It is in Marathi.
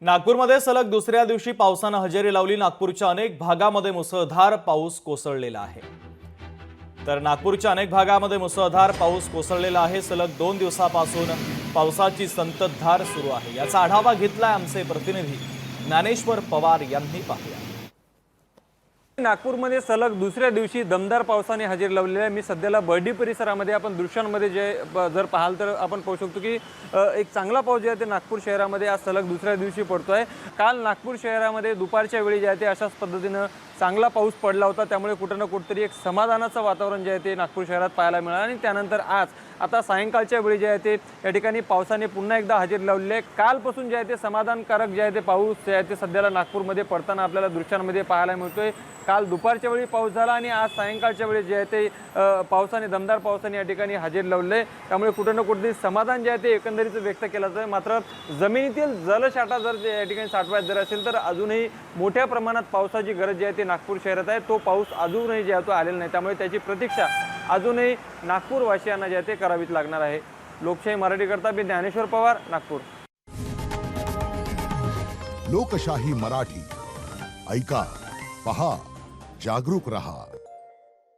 नागपूरमध्ये सलग दुसऱ्या दिवशी पावसानं हजेरी लावली। नागपूरच्या अनेक भागामध्ये मुसळधार पाऊस कोसळलेला आहे। तर नागपूरच्या अनेक भागामध्ये मुसळधार पाऊस कोसळलेला आहे। सलग 2 दिवसापासून पावसाची संततधार सुरू आहे। याचा आढावा घेतलाय आमचे प्रतिनिधी ज्ञानेश्वर पवार यांनी। पाहूया। नागपूरमध्ये सलग दुसऱ्या दिवशी दमदार पावसाने हजेरी लावलेली आहे। मी सध्याला बर्डी परिसरामध्ये आपण दृश्यांमध्ये जर पाहाल तर आपण पाहू शकतो की एक चांगला पाऊस जे आहे ते नागपूर शहरामध्ये आज सलग दुसऱ्या दिवशी पडतोय। काल नागपूर शहरामध्ये दुपारच्या वेळी जे आहे ते अशाच पद्धतीने चांगला पाऊस पडला होता, त्यामुळे कुठे ना कुठेतरी एक समाधानाचं वातावरण जे आहे ते नागपूर शहरात पाहायला मिळालं। आणि त्यानंतर आज आता सायंकाळच्या वेळी जे आहे ते या ठिकाणी पावसाने पुन्हा एकदा हजेरी लावलेली आहे। कालपासून जे आहे ते समाधानकारक जे आहे ते पाऊस जे आहे ते सध्याला नागपूरमध्ये पडताना आपल्याला दृश्यांमध्ये पाहायला मिळतोय। काल दुपारच्या वेळी पाऊस झाला आणि आज सायंकाळच्या वेळी जे आहे ते पावसाने दमदार पावसाने या ठिकाणी हजेरी लावले, त्यामुळे कुठे ना कुठेतरी समाधान जे आहे ते एकंदरीत व्यक्त केलं जातं। मात्र जमिनीतील जलसाठा जर या ठिकाणी साठवायचा जर असेल तर अजूनही मोठ्या प्रमाणात पावसाची गरज जी आहे ते नागपूर शहरात आहे। तो पाऊस अजूनही जे आहे तो आलेला नाही, त्यामुळे त्याची प्रतीक्षा अजूनही नागपूरवासियांना जे आहे ते करावीच लागणार आहे। लोकशाही मराठी करता मी ज्ञानेश्वर पवार, नागपूर। लोकशाही मराठी ऐका, पहा, जागरूक रहा।